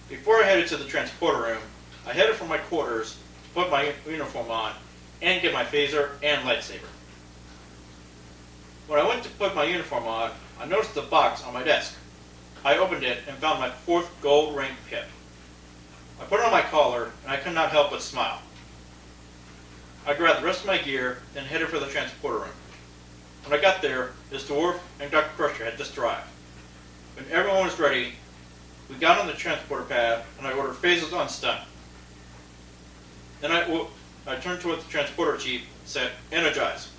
Before I headed to the transporter room, I headed for my quarters to put my uniform on and get my phaser and lightsaber. When I went to put my uniform on, I noticed the box on my desk. I opened it and found my 4th gold rank pip. I put it on my collar and I could not help but smile. I grabbed the rest of my gear and headed for the transporter room. When I got there, Mr. Worf and Dr. Crusher had just arrived. When everyone was ready, we got on the transporter pad and I ordered phasers on stun. Then I turned toward the transporter chief and said, "Energize."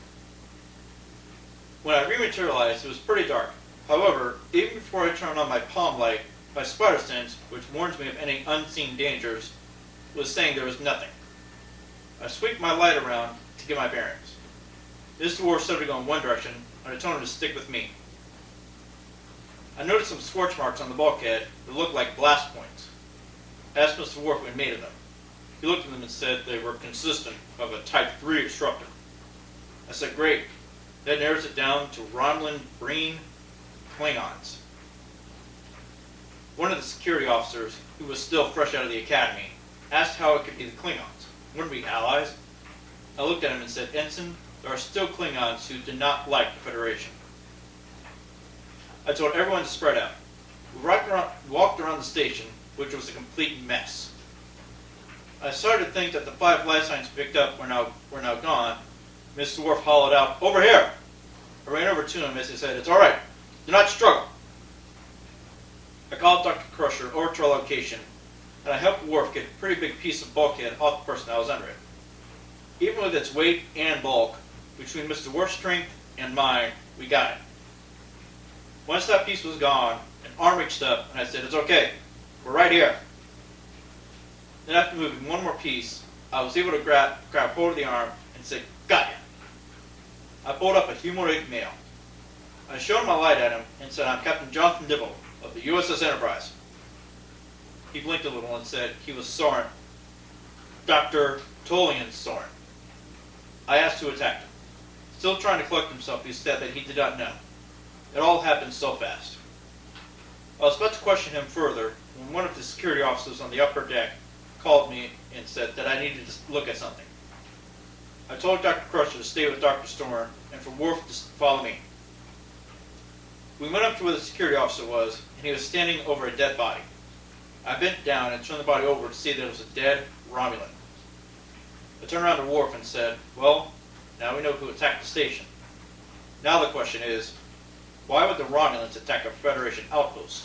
When I rematerialized, it was pretty dark. However, even before I turned on my palm light, my spider sense, which warns me of any unseen dangers, was saying there was nothing. I swept my light around to get my bearings. Mr. Worf said to go in one direction, and I told him to stick with me. I noticed some scorch marks on the bulkhead that looked like blast points. I asked Mr. Worf what he made of them. He looked at them and said they were consistent of a Type 3 disruptor. I said, "Great. That narrows it down to Romulan Breen Klingons." One of the security officers, who was still fresh out of the academy, asked how it could be the Klingons. Wouldn't we be allies? I looked at him and said, "Ensign, there are still Klingons who do not like the Federation." I told everyone to spread out. We walked around the station, which was a complete mess. I started to think that the 5 life signs picked up were now gone. Mr. Worf hollered out, "Over here!" I ran over to him as he said, "It's all right. Do not struggle." I called Dr. Crusher over to our location, and I helped Worf get a pretty big piece of bulkhead off the person that was under it. Even with its weight and bulk, between Mr. Worf's strength and mine, we got it. Once that piece was gone, an arm reached up, and I said, "It's okay. We're right here." Then after moving one more piece, I was able to grab hold of the arm and say, "Got ya." I pulled up a humanoid male. I showed my light at him and said, "I'm Captain Jonathan Dibble of the USS Enterprise." He blinked a little and said he was Soren, Dr. Tolian Soren. I asked who attacked him. Still trying to collect himself, he said that he did not know. It all happened so fast. I was about to question him further when one of the security officers on the upper deck called me and said that I needed to look at something. I told Dr. Crusher to stay with Dr. Storm and for Worf to follow me. We went up to where the security officer was, and he was standing over a dead body. I bent down and turned the body over to see that it was a dead Romulan. I turned around to Worf and said, "Well, now we know who attacked the station. Now the question is, why would the Romulans attack a Federation outpost?"